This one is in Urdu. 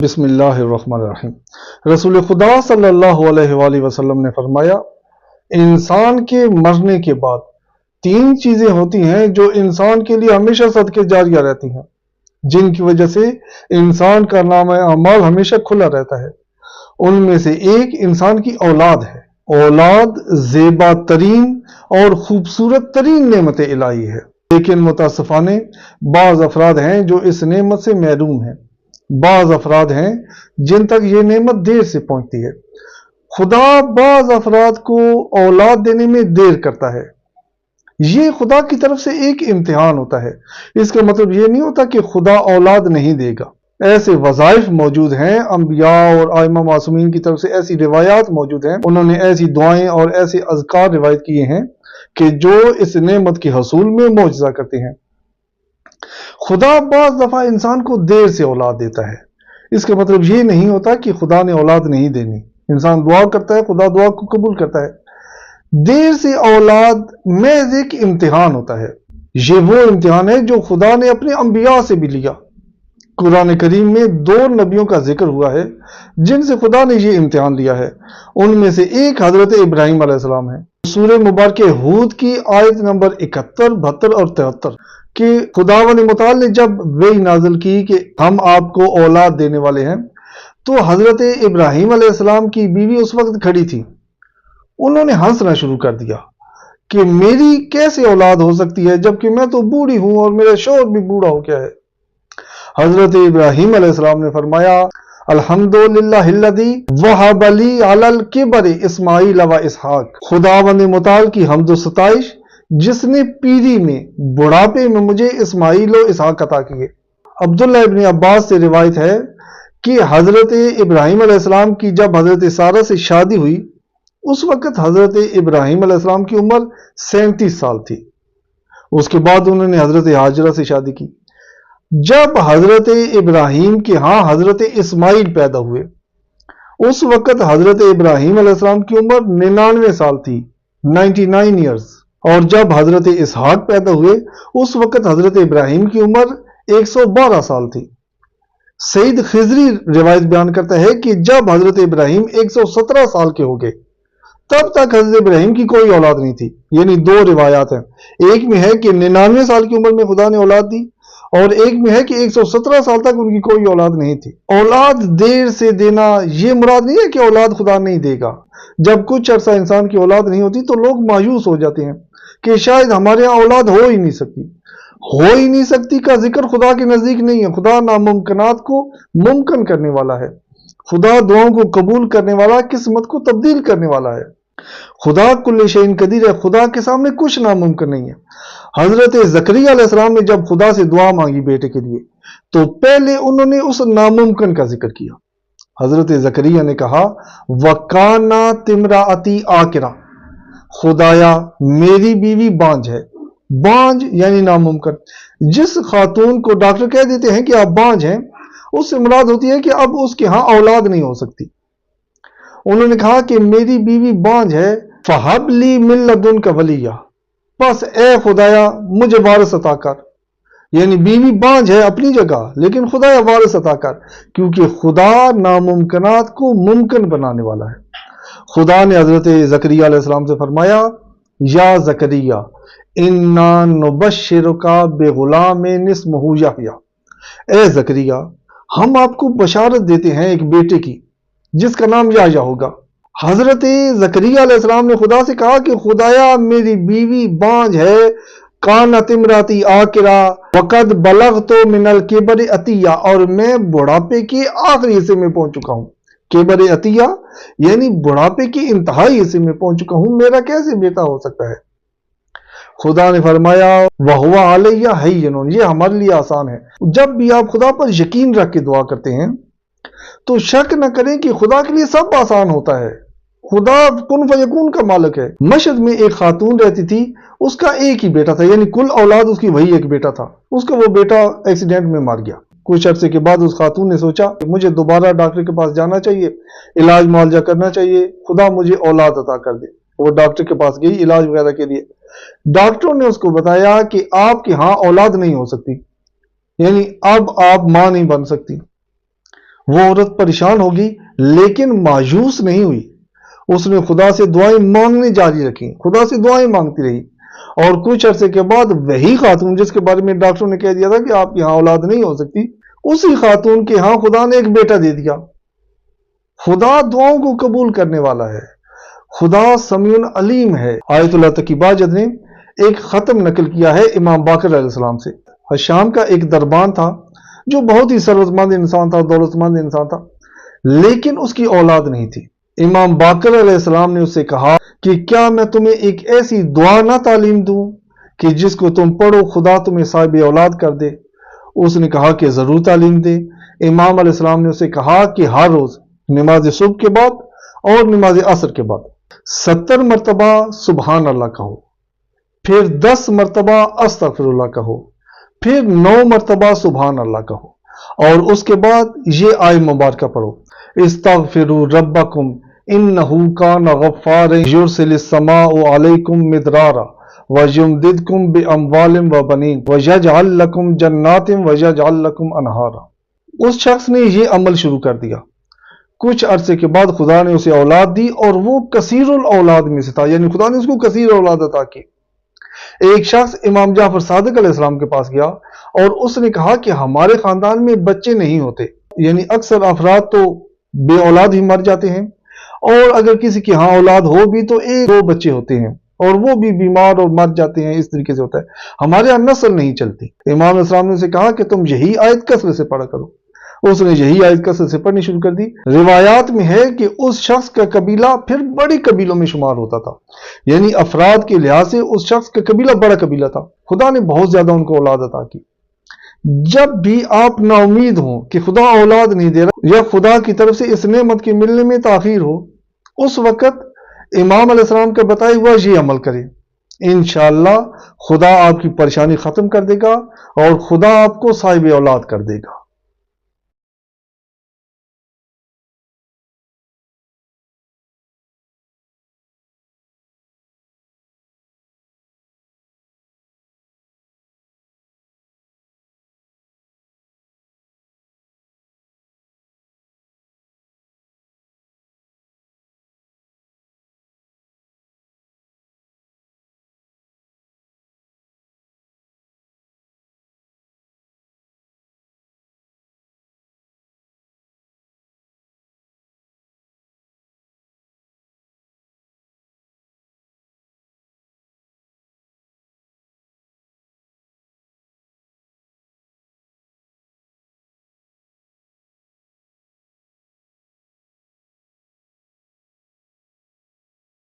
بسم اللہ الرحمن الرحیم۔ رسول خدا صلی اللہ علیہ وآلہ وسلم نے فرمایا، انسان کے مرنے کے بعد تین چیزیں ہوتی ہیں جو انسان کے لیے ہمیشہ صدقے جاریہ رہتی ہیں، جن کی وجہ سے انسان کا نامہ اعمال ہمیشہ کھلا رہتا ہے۔ ان میں سے ایک انسان کی اولاد ہے۔ اولاد زیبا ترین اور خوبصورت ترین نعمت الہی ہے، لیکن متاسفانہ بعض افراد ہیں جو اس نعمت سے محروم ہیں۔ بعض افراد ہیں جن تک یہ نعمت دیر سے پہنچتی ہے۔ خدا بعض افراد کو اولاد دینے میں دیر کرتا ہے۔ یہ خدا کی طرف سے ایک امتحان ہوتا ہے۔ اس کا مطلب یہ نہیں ہوتا کہ خدا اولاد نہیں دے گا۔ ایسے وظائف موجود ہیں، انبیاء اور ائمہ معصومین کی طرف سے ایسی روایات موجود ہیں، انہوں نے ایسی دعائیں اور ایسے اذکار روایت کیے ہیں کہ جو اس نعمت کے حصول میں معجزہ کرتے ہیں۔ خدا بعض دفعہ انسان کو دیر سے اولاد دیتا ہے۔ اس کا مطلب یہ نہیں ہوتا کہ خدا نے اولاد نہیں دینی۔ انسان دعا کرتا ہے، خدا دعا کو قبول کرتا ہے۔ دیر سے اولاد محض ایک امتحان ہوتا ہے۔ یہ وہ امتحان ہے جو خدا نے اپنے انبیاء سے بھی لیا۔ قرآن کریم میں 2 نبیوں کا ذکر ہوا ہے جن سے خدا نے یہ امتحان لیا ہے۔ ان میں سے ایک حضرت ابراہیم علیہ السلام ہے۔ سورہ مبارکہ ہود کی آیت نمبر 71، 72 اور 73 کہ خداوند متعال نے جب وحی نازل کی کہ ہم آپ کو اولاد دینے والے ہیں، تو حضرت ابراہیم علیہ السلام کی بیوی اس وقت کھڑی تھی۔ انہوں نے ہنسنا شروع کر دیا کہ میری کیسے اولاد ہو سکتی ہے جبکہ میں تو بوڑھی ہوں اور میرا شوہر بھی بوڑھا ہو گیا ہے۔ حضرت ابراہیم علیہ السلام نے فرمایا، الحمدللہ الذی وہب لی علی الکبر اسماعیل و اسحاق۔ خداوند متعال کی حمد و ستائش جس نے پیری میں، بڑھاپے میں مجھے اسماعیل و اسحاق عطا کیے۔ عبداللہ ابن عباس سے روایت ہے کہ حضرت ابراہیم علیہ السلام کی جب حضرت سارہ سے شادی ہوئی، اس وقت حضرت ابراہیم علیہ السلام کی عمر 37 سال تھی۔ اس کے بعد انہوں نے حضرت ہاجرہ سے شادی کی۔ جب حضرت ابراہیم کے ہاں حضرت اسماعیل پیدا ہوئے، اس وقت حضرت ابراہیم علیہ السلام کی عمر 99 سال تھی، 99 ایئرز۔ اور جب حضرت اسحاق پیدا ہوئے، اس وقت حضرت ابراہیم کی عمر 112 سال تھی۔ سید خضری روایت بیان کرتا ہے کہ جب حضرت ابراہیم 117 سال کے ہو گئے، تب تک حضرت ابراہیم کی کوئی اولاد نہیں تھی۔ یعنی 2 روایات ہیں، ایک میں ہے کہ 99 سال کی عمر میں خدا نے اولاد دی، اور ایک میں ہے کہ 117 سال تک ان کی کوئی اولاد نہیں تھی۔ اولاد دیر سے دینا یہ مراد نہیں ہے کہ اولاد خدا نہیں دے گا۔ جب کچھ عرصہ انسان کی اولاد نہیں ہوتی تو لوگ مایوس ہو جاتے ہیں کہ شاید ہمارے یہاں اولاد ہو ہی نہیں سکتی۔ ہو ہی نہیں سکتی کا ذکر خدا کے نزدیک نہیں ہے۔ خدا ناممکنات کو ممکن کرنے والا ہے۔ خدا دعاؤں کو قبول کرنے والا، قسمت کو تبدیل کرنے والا ہے۔ خدا کل شیء قدیر ہے۔ خدا کے سامنے کچھ ناممکن نہیں ہے۔ حضرت زکریا علیہ السلام نے جب خدا سے دعا مانگی بیٹے کے لیے، تو پہلے انہوں نے اس ناممکن کا ذکر کیا۔ حضرت زکریا نے کہا، وَكَانَتِ امْرَأَتِي عَاقِرًا، خدایا میری بیوی بانجھ ہے۔ بانجھ یعنی ناممکن۔ جس خاتون کو ڈاکٹر کہہ دیتے ہیں کہ آپ بانجھ ہیں، اس سے مراد ہوتی ہے کہ اب اس کے ہاں اولاد نہیں ہو سکتی۔ انہوں نے کہا کہ میری بیوی بانجھ ہے، فَهَبْ لِي مِن لَّدُنْكَ وَلِيًّا، بس اے خدایا مجھے وارث عطا کر۔ یعنی بیوی بانجھ ہے اپنی جگہ، لیکن خدایا وارث عطا کر، کیونکہ خدا ناممکنات کو ممکن بنانے والا ہے۔ خدا نے حضرت زکریا علیہ السلام سے فرمایا، یا زکریا انا نبشرک بغلام اسمہ یحییٰ، اے زکریا ہم آپ کو بشارت دیتے ہیں ایک بیٹے کی جس کا نام یحییٰ ہوگا۔ حضرت زکریا علیہ السلام نے خدا سے کہا کہ خدایا میری بیوی بانجھ ہے، کانت امراتی عاقرا وقد بلغت من الکبر عتیہ، اور میں بڑھاپے کے آخری حصے میں پہنچ چکا ہوں۔ کبر عتیہ یعنی بڑھاپے کے انتہائی حصے میں پہنچ چکا ہوں، میرا کیسے بیٹا ہو سکتا ہے؟ خدا نے فرمایا، وَهُوَ عَلَيَّ هَيِّنٌ، یہ ہمارے لیے آسان ہے۔ جب بھی آپ خدا پر یقین رکھ کے دعا کرتے ہیں تو شک نہ کریں کہ خدا کے لیے سب آسان ہوتا ہے۔ خدا کن فیکون کا مالک ہے۔ مشہد میں ایک خاتون رہتی تھی، اس کا ایک ہی بیٹا تھا، یعنی کل اولاد اس کی وہی ایک بیٹا تھا۔ اس کا وہ بیٹا ایکسیڈنٹ میں مر گیا۔ کچھ عرصے کے بعد اس خاتون نے سوچا کہ مجھے دوبارہ ڈاکٹر کے پاس جانا چاہیے، علاج معالجہ کرنا چاہیے، خدا مجھے اولاد عطا کر دے۔ وہ ڈاکٹر کے پاس گئی علاج وغیرہ کے لیے۔ ڈاکٹروں نے اس کو بتایا کہ آپ کے ہاں اولاد نہیں ہو سکتی، یعنی اب آپ ماں نہیں بن سکتی۔ وہ عورت پریشان ہوگی لیکن مایوس نہیں ہوئی، اس نے خدا سے دعائیں مانگنی جاری رکھی، خدا سے دعائیں مانگتی رہی، اور کچھ عرصے کے بعد وہی خاتون جس کے بارے میں ڈاکٹروں نے کہہ دیا تھا کہ آپ کے ہاں اولاد نہیں ہو سکتی، اسی خاتون کے ہاں خدا نے ایک بیٹا دے دیا۔ خدا دعاؤں کو قبول کرنے والا ہے، خدا سمیع علیم ہے۔ آیت اللہ تقیباجد نے ایک ختم نقل کیا ہے امام باقر علیہ السلام سے۔ شام کا ایک دربان تھا جو بہت ہی ثروت مند انسان تھا، دولت مند انسان تھا، لیکن اس کی اولاد نہیں تھی۔ امام باقر علیہ السلام نے اس سے کہا کہ کیا میں تمہیں ایک ایسی دعا نہ تعلیم دوں کہ جس کو تم پڑھو خدا تمہیں صاحب اولاد کر دے؟ اس نے کہا کہ ضرور تعلیم دے۔ امام علیہ السلام نے اسے کہا کہ ہر روز نماز صبح کے بعد اور نماز عصر کے بعد 70 مرتبہ سبحان اللہ کہو، پھر 10 مرتبہ استغفر اللہ کہو، پھر 9 مرتبہ سبحان اللہ کہو، اور اس کے بعد یہ آیت مبارکہ پڑھو، استغفروا ربکم انہ کان غفارا یرسل السماء علیکم مدرارا ویمددکم باموال وبنین ویجعل لکم جنات ویجعل لکم انہارا۔ اس شخص نے یہ عمل شروع کر دیا، کچھ عرصے کے بعد خدا نے اسے اولاد دی اور وہ کثیر الاولاد میں سے تھا، یعنی خدا نے اس کو کثیر اولاد عطا کی۔ ایک شخص امام جعفر صادق علیہ السلام کے پاس گیا اور اس نے کہا کہ ہمارے خاندان میں بچے نہیں ہوتے، یعنی اکثر افراد تو بے اولاد ہی مر جاتے ہیں، اور اگر کسی کی ہاں اولاد ہو بھی تو 1-2 بچے ہوتے ہیں اور وہ بھی بیمار اور مر جاتے ہیں، اس طریقے سے ہوتا ہے، ہمارے یہاں نسل نہیں چلتی۔ امام علیہ السلام نے اسے کہا کہ تم یہی آیت کثرت سے پڑھا کرو۔ اس نے یہی آیت کثرت سے پڑھنی شروع کر دی۔ روایات میں ہے کہ اس شخص کا قبیلہ پھر بڑے قبیلوں میں شمار ہوتا تھا، یعنی افراد کے لحاظ سے اس شخص کا قبیلہ بڑا قبیلہ تھا، خدا نے بہت زیادہ ان کو اولاد عطا کی۔ جب بھی آپ نا امید ہوں کہ خدا اولاد نہیں دے رہا یا خدا کی طرف سے اس نعمت کے ملنے میں تاخیر ہو، اس وقت امام علیہ السلام کا بتایا ہوا یہ عمل کریں، انشاءاللہ خدا آپ کی پریشانی ختم کر دے گا اور خدا آپ کو صاحب اولاد کر دے گا۔